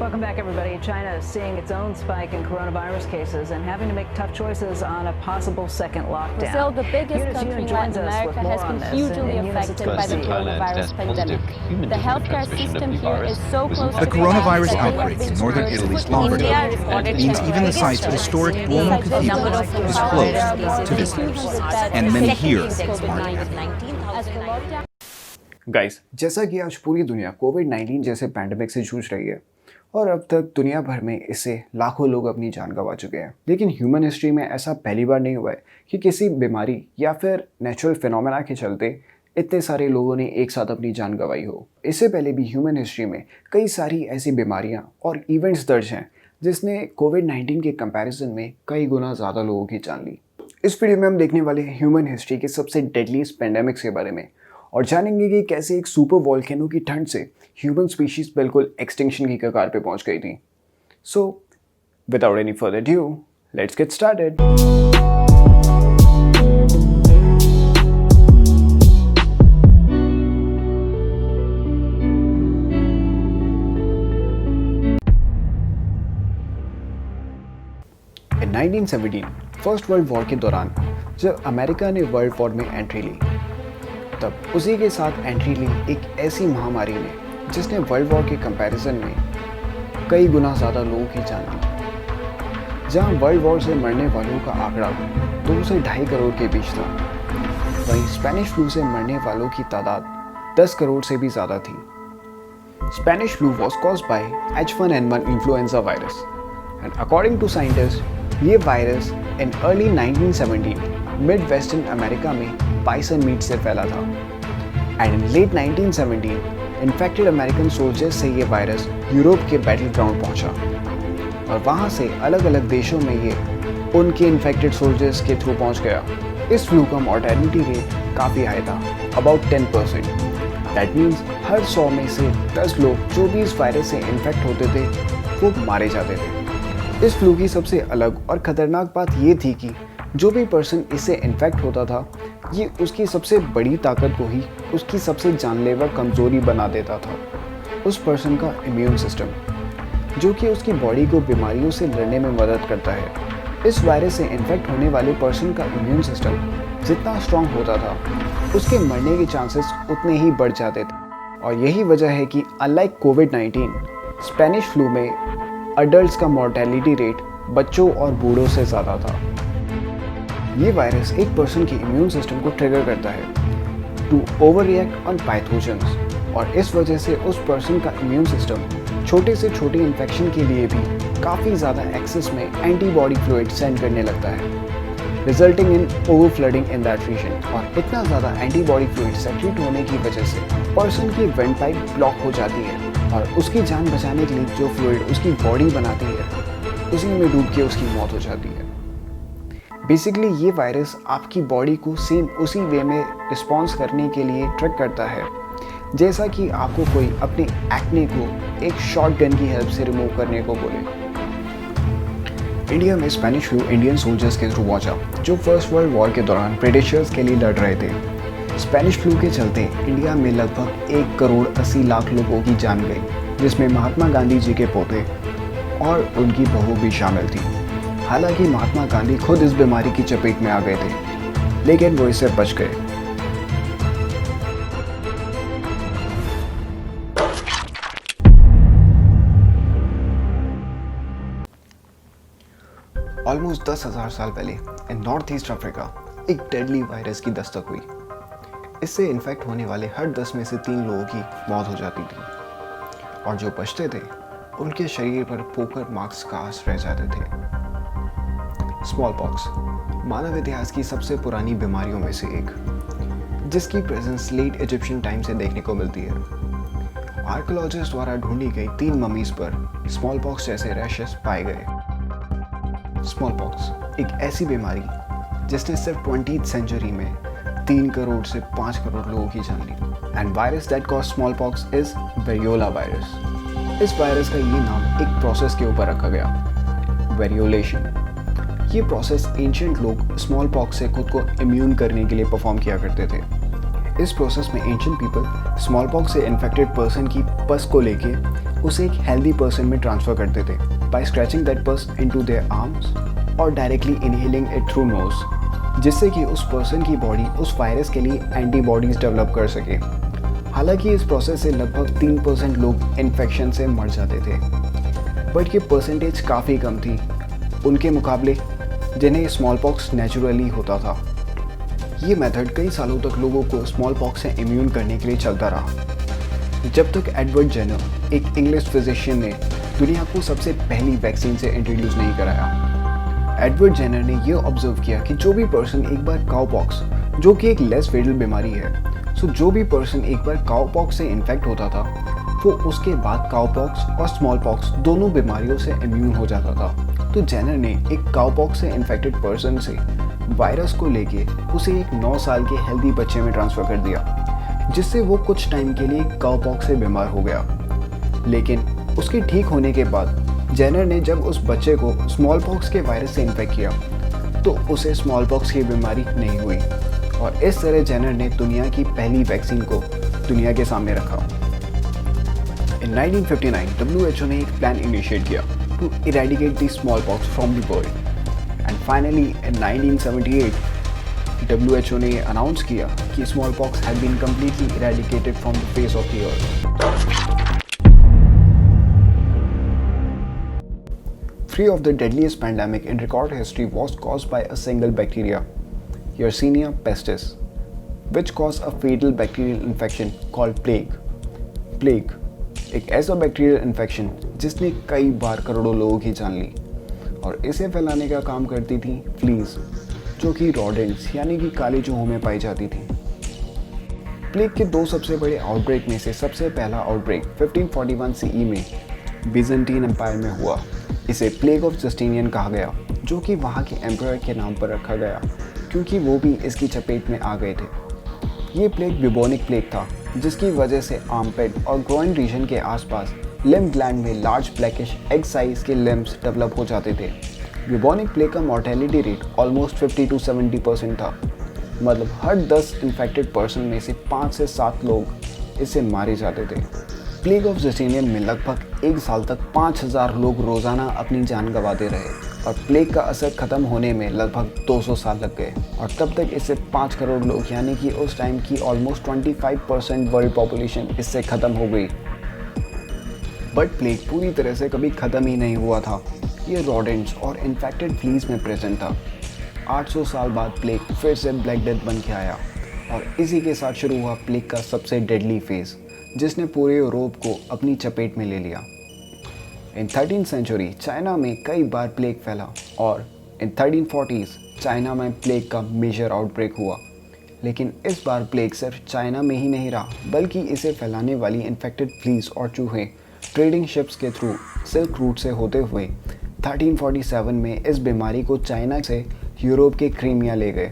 Welcome back, everybody. China is seeing its own spike in coronavirus cases and having to make tough choices on a possible second lockdown. Brazil, the biggest country in Latin America, has been hugely affected by the coronavirus pandemic. The healthcare system here is so close to the coronavirus outbreak in northern Italy's Lombardy means even the site's historic Duomo Cathedral is closed to visitors, and many here are. Guys, जैसा कि आज पूरी दुनिया कोविड-19 जैसे pandemic से जूझ रही है और अब तक दुनिया भर में इससे लाखों लोग अपनी जान गंवा चुके हैं, लेकिन ह्यूमन हिस्ट्री में ऐसा पहली बार नहीं हुआ है कि किसी बीमारी या फिर नेचुरल फिनोमेना के चलते इतने सारे लोगों ने एक साथ अपनी जान गंवाई हो। इससे पहले भी ह्यूमन हिस्ट्री में कई सारी ऐसी बीमारियां और इवेंट्स दर्ज हैं जिसने कोविड-19 के कंपैरिजन में कई गुना ज़्यादा लोगों की जान ली। इस वीडियो में हम देखने वाले हैं ह्यूमन हिस्ट्री के सबसे डेडलीस्ट पैंडेमिक्स के बारे में और जानेंगे कि कैसे एक सुपर वोल्केनो की ठंड से ह्यूमन स्पीशीज बिल्कुल एक्सटिंक्शन की कगार पे पहुंच गई थी। So without any further due, let's get started. In 1917 first world war के दौरान जब अमेरिका ने वर्ल्ड वॉर में एंट्री ली, तब उसी के साथ एंट्री ली एक ऐसी महामारी ने जिसने वर्ल्ड वॉर के कंपैरिजन में कई गुना ज़्यादा लोगों की जान ली। जहां वर्ल्ड वॉर से मरने वालों का आंकड़ा 2 से 2.5 करोड़ के बीच था, वहीं स्पेनिश फ्लू से मरने वालों की तादाद 10 करोड़ से भी ज़्यादा थी। Spanish flu was caused by H1N1 influenza virus and according to scientist ये virus in early 1917 mid western America में बाइसन मीट से फैला था and in late 1917 infected American soldiers से ये वायरस यूरोप के बैटल ग्राउंड पहुंचा और वहां से अलग अलग देशों में ये उनके इन्फेक्टेड सोल्जर्स के थ्रू पहुंच गया। इस फ्लू का मॉर्टेलिटी रेट काफ़ी हाई था, अबाउट 10%। दैट मीन्स हर 100 में से 10 लोग जो भी इस वायरस से इन्फेक्ट होते थे वो मारे जाते थे। इस फ्लू की सबसे अलग और ख़तरनाक बात ये थी कि जो भी पर्सन इससे इन्फेक्ट होता था ये उसकी सबसे बड़ी ताकत को ही उसकी सबसे जानलेवा कमज़ोरी बना देता था। उस पर्सन का इम्यून सिस्टम, जो कि उसकी बॉडी को बीमारियों से लड़ने में मदद करता है। इस वायरस से इन्फेक्ट होने वाले पर्सन का इम्यून सिस्टम जितना स्ट्रांग होता था उसके मरने के चांसेस उतने ही बढ़ जाते थे और यही वजह है कि अनलाइक कोविड-19 स्पेनिश फ्लू में अडल्ट्स का मॉर्टेलिटी रेट बच्चों और बूढ़ों से ज़्यादा था। ये वायरस एक पर्सन के इम्यून सिस्टम को ट्रिगर करता है to overreact on pathogens और इस वजह से उस पर्सन का इम्यून सिस्टम छोटे से छोटे इन्फेक्शन के लिए भी काफ़ी ज़्यादा एक्सेस में एंटीबॉडी फ्लूइड सेंड करने लगता है, resulting in over flooding in that region. और इतना ज़्यादा एंटीबॉडी फ्लूइड सेक्रेट होने की वजह से पर्सन की वेंट पाइप ब्लॉक हो जाती है और उसकी जान बचाने के लिए जो फ्लूइड उसकी बॉडी बनाती है उसी में डूब के उसकी मौत हो जाती है। बेसिकली ये वायरस आपकी बॉडी को सेम उसी वे में रिस्पॉन्स करने के लिए ट्रिक करता है जैसा कि आपको कोई अपने एक्ने को एक शॉर्ट गन की हेल्प से रिमूव करने को बोले। इंडिया में स्पेनिश फ्लू इंडियन सोल्जर्स के थ्रू पहुंचा जो फर्स्ट वर्ल्ड वॉर के दौरान ब्रिटिशर्स के लिए लड़ रहे थे। स्पेनिश फ्लू के चलते इंडिया में लगभग 1 करोड़ 80 लाख लोगों की जान गई, जिसमें महात्मा गांधी जी के पोते और उनकी बहू भी शामिल थी। हालांकि महात्मा गांधी खुद इस बीमारी की चपेट में आ गए थे, लेकिन वो इससे बच गए। ऑलमोस्ट 10,000 साल पहले इन नॉर्थ ईस्ट अफ्रीका एक डेडली वायरस की दस्तक हुई। इससे इन्फेक्ट होने वाले हर 10 में से 3 लोगों की मौत हो जाती थी और जो बचते थे उनके शरीर पर पोकर मार्क्स कास्ट रह जाते थे। स्मॉल पॉक्स मानव इतिहास की सबसे पुरानी बीमारियों में से एक, जिसकी प्रेजेंस लेट इजिप्शियन टाइम से देखने को मिलती है। आर्कियोलॉजिस्ट द्वारा ढूंढी गई 3 ममीज पर स्मॉल पॉक्स जैसे रैशेस पाए गए। स्मॉल पॉक्स एक ऐसी बीमारी जिसने सिर्फ 20th सेंचुरी में 3 करोड़ से 5 करोड़ लोगों की जान ली। And virus that cause small pox is variola virus. इस वायरस का ये नाम एक प्रोसेस के ऊपर रखा गया, वेरियोलेशन। ये प्रोसेस एंशिएंट लोग स्मॉल पॉक्स से खुद को इम्यून करने के लिए परफॉर्म किया करते थे। और इस प्रोसेस में एंशिएंट पीपल स्मॉल पॉक्स से इन्फेक्टेड पर्सन की पस को लेके उसे एक हेल्दी पर्सन में ट्रांसफ़र करते थे बाय स्क्रैचिंग दैट पस इनटू देयर आर्म्स और directly inhaling it through nose, जिससे कि उस पर्सन की बॉडी उस वायरस के लिए एंटीबॉडीज़ डेवलप कर सके। हालांकि इस प्रोसेस से लगभग 3% लोग इन्फेक्शन से मर जाते थे, बट ये परसेंटेज काफ़ी कम थी उनके मुकाबले जिन्हें स्मॉल पॉक्स नेचुरली होता था। ये मेथड कई सालों तक लोगों को स्मॉल पॉक्स से इम्यून करने के लिए चलता रहा, जब तक एडवर्ड जेनर, एक इंग्लिश फिजिशियन, ने दुनिया को सबसे पहली वैक्सीन से इंट्रोड्यूस नहीं कराया। एडवर्ड जेनर ने यह ऑब्जर्व किया कि जो भी पर्सन एक बार काउ पॉक्स, जो कि एक लेस फेटल बीमारी है, सो जो भी पर्सन एक बार काउ पॉक्स से इन्फेक्ट होता था वो उसके बाद काउ पॉक्स और स्मॉल पॉक्स दोनों बीमारियों से इम्यून हो जाता था। तो जेनर ने एक काउ पॉक्स से इन्फेक्टेड पर्सन से वायरस को लेके उसे एक 9 साल के हेल्दी बच्चे में ट्रांसफ़र कर दिया, जिससे वो कुछ टाइम के लिए काउ पॉक्स से बीमार हो गया। लेकिन उसके ठीक होने के बाद जेनर ने जब उस बच्चे को स्मॉल पॉक्स के वायरस से इन्फेक्ट किया तो उसे स्मॉल पॉक्स की बीमारी नहीं हुई, और इस तरह जेनर ने दुनिया की पहली वैक्सीन को दुनिया के सामने रखा। इन 1959 WHO ने एक प्लान इनिशिएट किया to eradicate the smallpox from the world, and finally in 1978 WHO ने अनाउंस किया कि smallpox had been completely eradicated from the face of the earth. Three of the deadliest pandemic in record history was caused by a single bacteria, Yersinia pestis, which caused a fatal bacterial infection called plague. Plague, एक ऐसा bacterial infection जिसने कई बार करोड़ों लोगों की जान ली, और इसे फैलाने का काम करती थी फ्लीज, जो कि रॉडेंट्स यानी कि काले चूहों में पाई जाती थी। प्लेग के 2 सबसे बड़े आउटब्रेक में से सबसे पहला आउटब्रेक 1541 CE में बीजेंटीन एम्पायर में हुआ। इसे प्लेग ऑफ जस्टिनियन कहा गया, जो कि वहाँ के एम्परर के नाम पर रखा गया क्योंकि वो भी इसकी चपेट में आ गए थे। ये प्लेग ब्यूबोनिक प्लेग था, जिसकी वजह से आर्मपिट और ग्रोइन रीजन के आसपास लिम्फ ग्लैंड में लार्ज ब्लैकिश एग साइज के लिम्फ्स डेवलप हो जाते थे। ब्यूबोनिक प्लेग का मॉर्टेलिटी रेट ऑलमोस्ट 50 to 70% था, मतलब हर 10 इन्फेक्टेड पर्सन में से 5 से 7 लोग इससे मारे जाते थे। प्लेग ऑफ जस्टिनियन में लगभग 1 साल तक 5000 लोग रोज़ाना अपनी जान गंवाते रहे, और प्लेग का असर ख़त्म होने में लगभग 200 साल लग गए, और तब तक इससे 5 करोड़ लोग यानी कि उस टाइम की ऑलमोस्ट 25% वर्ल्ड पॉपुलेशन इससे ख़त्म हो गई। बट प्लेग पूरी तरह से कभी ख़त्म ही नहीं हुआ था। ये रॉडेंट्स और इन्फेक्टेड फ्लीज में प्रेजेंट था। 800 साल बाद प्लेग फिर से ब्लैक डेथ बन के आया, और इसी के साथ शुरू हुआ प्लेग का सबसे डेडली फेज़, जिसने पूरे यूरोप को अपनी चपेट में ले लिया। इन 13th सेंचुरी चाइना में कई बार प्लेग फैला, और इन 1340s चाइना में प्लेग का मेजर आउटब्रेक हुआ। लेकिन इस बार प्लेग सिर्फ चाइना में ही नहीं रहा, बल्कि इसे फैलाने वाली इन्फेक्टेड फ्लीज और चूहे ट्रेडिंग शिप्स के थ्रू सिल्क रूट से होते हुए 1347 में इस बीमारी को चाइना से यूरोप के क्रीमिया ले गए।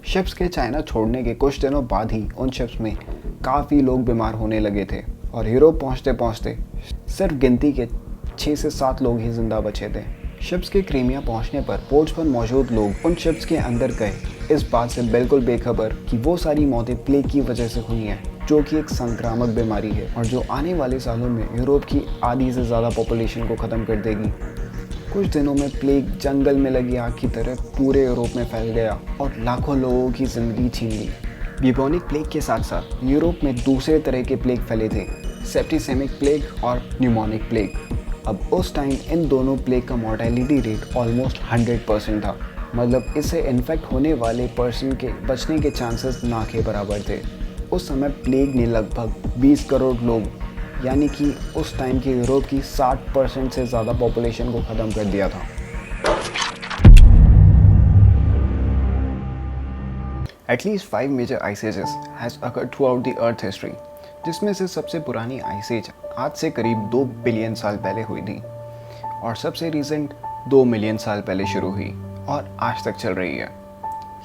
शिप्स के चाइना छोड़ने के कुछ दिनों बाद ही उन शिप्स में काफ़ी लोग बीमार होने लगे थे, और यूरोप पहुंचते पहुंचते सिर्फ गिनती के 6 से 7 लोग ही जिंदा बचे थे। शिप्स के क्रीमिया पहुंचने पर पोर्ट पर मौजूद लोग उन शिप्स के अंदर गए, इस बात से बिल्कुल बेखबर कि वो सारी मौतें प्लेग की वजह से हुई हैं, जो कि एक संक्रामक बीमारी है और जो आने वाले सालों में यूरोप की आधी से ज़्यादा पॉपुलेशन को ख़त्म कर देगी। कुछ दिनों में प्लेग जंगल में लगी आग की तरह पूरे यूरोप में फैल गया और लाखों लोगों की ज़िंदगी छीन ली। ब्यूबोनिक प्लेग के साथ साथ यूरोप में दूसरे तरह के प्लेग फैले थे, सेप्टिसेमिक प्लेग और न्यूमोनिक प्लेग। अब उस टाइम इन दोनों प्लेग का मॉर्टेलिटी रेट ऑलमोस्ट 100% था, मतलब इससे इन्फेक्ट होने वाले पर्सन के बचने के चांसेस ना के बराबर थे। उस समय प्लेग ने लगभग 20 करोड़ लोग यानी कि उस टाइम के यूरोप की 60% से ज़्यादा पॉपुलेशन को ख़त्म कर दिया था। At least 5 major ice ages has occurred throughout the Earth history, जिसमें से सबसे पुरानी आइस एज आज से करीब 2 बिलियन साल पहले हुई थी और सबसे रिसेंट 2 मिलियन साल पहले शुरू हुई और आज तक चल रही है।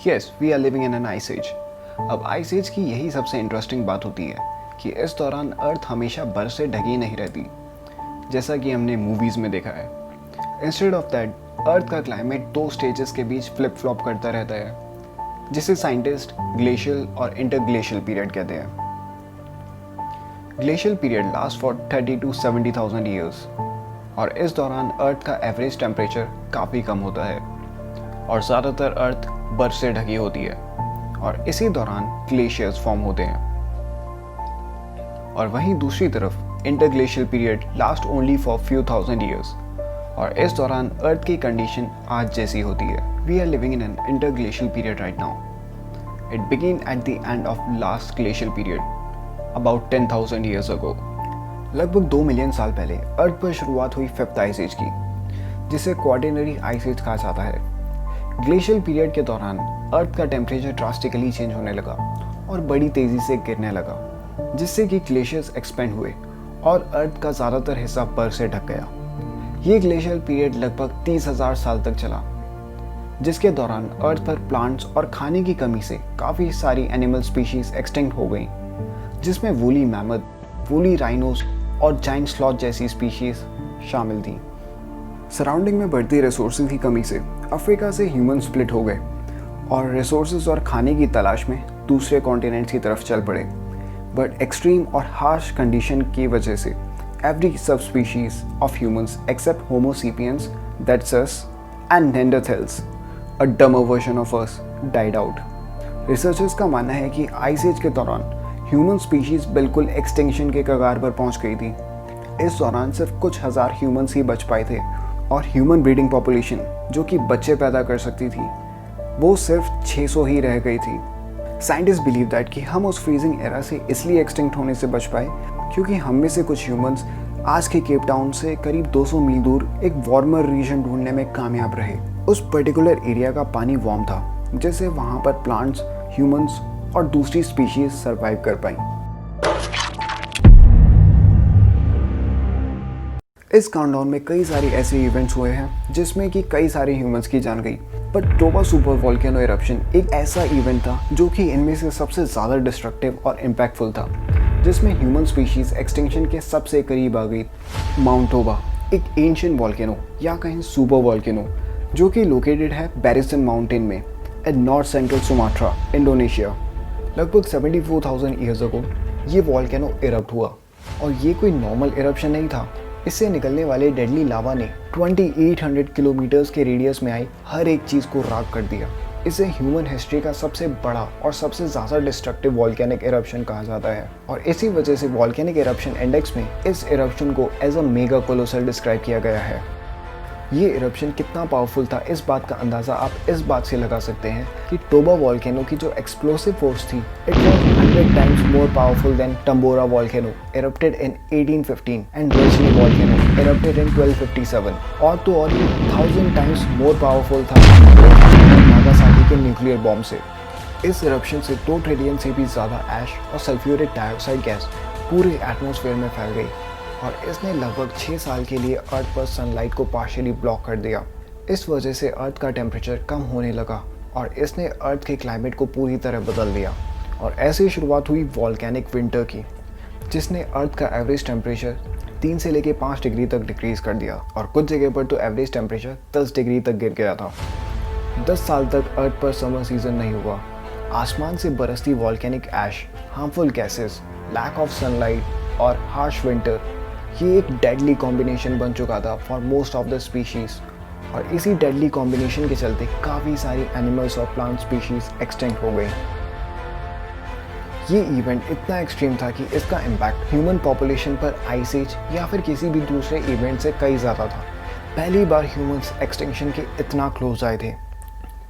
Yes, we are living in an ice age. अब आइस एज की यही सबसे इंटरेस्टिंग बात होती है कि इस दौरान अर्थ हमेशा बर्फ से ढकी नहीं रहती, जैसा कि हमने मूवीज़ में देखा है। इंस्टेड ऑफ दैट अर्थ का क्लाइमेट 2 स्टेजेस के बीच फ्लिप फ्लॉप करता रहता है। जिसे साइंटिस्ट ग्लेशियल और इंटरग्लेशियल पीरियड कहते हैं। Glacial period last for 30 to 70,000 years और इस दौरान अर्थ का एवरेज टेम्परेचर काफ़ी कम होता है और ज़्यादातर अर्थ बर्फ से ढकी होती है और इसी दौरान ग्लेशियर्स फॉर्म होते हैं। और वहीं दूसरी तरफ interglacial period last only for few thousand years और इस दौरान अर्थ की कंडीशन आज जैसी होती है। We are living in an interglacial period right now. It begin at the end of last glacial period about 10,000 years ago. लगभग 2 मिलियन साल पहले अर्थ पर शुरुआत हुई फिफ्थ आइस एज की, जिसे क्वार्डिनरी आइस एज कहा जाता है। ग्लेशियल पीरियड के दौरान अर्थ का टेम्परेचर ड्रास्टिकली चेंज होने लगा और बड़ी तेजी से गिरने लगा, जिससे कि ग्लेशियर्स एक्सपेंड हुए और अर्थ का ज़्यादातर हिस्सा बर्फ से ढक गया। ये ग्लेशियल पीरियड लगभग 30,000 साल तक चला, जिसके दौरान अर्थ पर प्लांट्स और खाने की कमी से काफ़ी सारी एनिमल स्पीशीज एक्सटिंक्ट हो गई, जिसमें वूली मैमथ, वूली राइनोस और जाइंट स्लॉथ जैसी स्पीशीज शामिल थी। सराउंडिंग में बढ़ती रिसोर्सेज की कमी से अफ्रीका से ह्यूमन स्प्लिट हो गए और रिसोर्सेज और खाने की तलाश में दूसरे कॉन्टिनेंट्स की तरफ चल पड़े। बट एक्सट्रीम और हार्श कंडीशन की वजह से every subspecies of humans except Homo sapiens, that's us, and Neanderthals, a dumber version of us, died out. Researchers का मानना है कि आइस एज के दौरान ह्यूमन स्पीशीज बिल्कुल एक्सटिंक्शन के कगार पर पहुंच गई थी। इस दौरान सिर्फ कुछ हजार ह्यूमंस ही बच पाए थे और ह्यूमन ब्रीडिंग पॉपुलेशन जो कि बच्चे पैदा कर सकती थी वो सिर्फ 600 ही रह गई थी। साइंटिस्ट बिलीव दैट कि हम उस फ्रीजिंग एरा से इसलिए एक्सटिंक्ट होने से बच पाए क्योंकि हम में से कुछ ह्यूमंस आज के केप टाउन से करीब 200 मील दूर एक वार्मर रीजन ढूंढने में कामयाब रहे। उस पर्टिकुलर एरिया का पानी वार्म था, जिससे वहां पर प्लांट्स, ह्यूमंस और दूसरी स्पीशीज सरवाइव कर पाई। इस काउंटडाउन में कई सारे ऐसे इवेंट्स हुए हैं जिसमें कि कई सारे ह्यूमंस की जान गई, पर टोबा सुपर वोल्केनो इरप्शन एक ऐसा इवेंट था जो कि इनमें से सबसे ज़्यादा डिस्ट्रक्टिव और इम्पैक्टफुल था, जिसमें ह्यूमन स्पीशीज एक्सटिंक्शन के सबसे करीब आ गई। माउंट टोबा एक एंशिएंट वोल्केनो या कहीं सुपर वोल्केनो जो कि लोकेटेड है बैरिसन माउंटेन में इन नॉर्थ सेंट्रल सुमात्रा, इंडोनेशिया। लगभग 74,000 ईयर्स अगो ये वोल्केनो इरप्ट हुआ और ये कोई नॉर्मल इरप्शन नहीं था। इससे निकलने वाले डेडली लावा ने 2800 किलोमीटर्स के रेडियस में आई हर एक चीज़ को राख कर दिया। इसे ह्यूमन हिस्ट्री का सबसे बड़ा और सबसे ज़्यादा डिस्ट्रक्टिव वॉल्केनिक इरप्शन कहा जाता है और इसी वजह से वॉल्केनिक इरप्शन इंडेक्स में इस इरप्शन को as a mega colossal describe किया गया है। ये इरप्शन कितना पावरफुल था इस बात का अंदाज़ा आप इस बात से लगा सकते हैं कि टोबा वॉल्केनो की जो एक्सप्लोसिव फोर्स थी it was 100 times more powerful than Tambora volcano erupted in 1815 and रोशनी वॉल्केनो इरप्टेड इन 1257 और तो और 1000 टाइम्स मोर पावरफुल था नागासाकी के न्यूक्लियर बॉम्ब से। इस इरप्शन से 2 ट्रिलियन से भी ज़्यादा ऐश और सल्फ्यूरिक डाइऑक्साइड गैस पूरे एटमॉस्फेयर में फैल गई और इसने लगभग 6 साल के लिए अर्थ पर सनलाइट को पार्शियली ब्लॉक कर दिया। इस वजह से अर्थ का टेम्परेचर कम होने लगा और इसने अर्थ के क्लाइमेट को पूरी तरह बदल दिया और ऐसे शुरुआत हुई वॉल्केनिक विंटर की, जिसने अर्थ का एवरेज टेम्परेचर 3 से लेकर 5 डिग्री तक डिक्रीज कर दिया और कुछ जगह पर तो एवरेज टेम्परेचर 10 डिग्री तक गिर गया था। 10 साल तक अर्थ पर समर सीजन नहीं हुआ। आसमान से बरसती volcanic ash, harmful gases, lack of sunlight और हार्श विंटर ये एक डेडली कॉम्बिनेशन बन चुका था for most of the species और इसी डेडली कॉम्बिनेशन के चलते काफ़ी सारी एनिमल्स और प्लांट स्पीशीज एक्सटिंक्ट हो गई। ये इवेंट इतना एक्सट्रीम था कि इसका इम्पैक्ट ह्यूमन पॉपुलेशन पर आइस एज या फिर किसी भी दूसरे इवेंट से कई ज़्यादा था। पहली बार ह्यूमंस एक्सटिंक्शन के इतना क्लोज आए थे।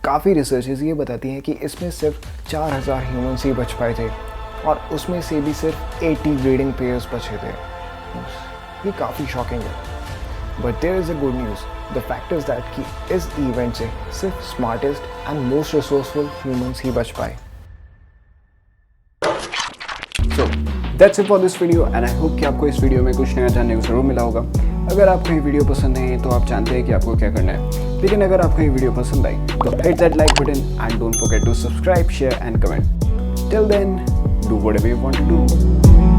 काफ़ी रिसर्चेस ये बताती हैं कि इसमें सिर्फ 4000 ह्यूमंस ही बच पाए थे और उसमें से भी सिर्फ 80 ब्रीडिंग पेयर्स बचे थे। ये काफ़ी शॉकिंग है। But there is a good news, the fact is that कि इस इवेंट से सिर्फ smartest and most resourceful humans ही बच पाए। So that's it for this video and I hope कि आपको इस वीडियो में कुछ नया जानने को जरूर मिला होगा। अगर आपको ये वीडियो पसंद है तो आप जानते हैं कि आपको क्या करना है, लेकिन अगर आपको ये वीडियो पसंद आई तो hit that like button and don't forget to subscribe, share and comment. Till then, do whatever you want to do.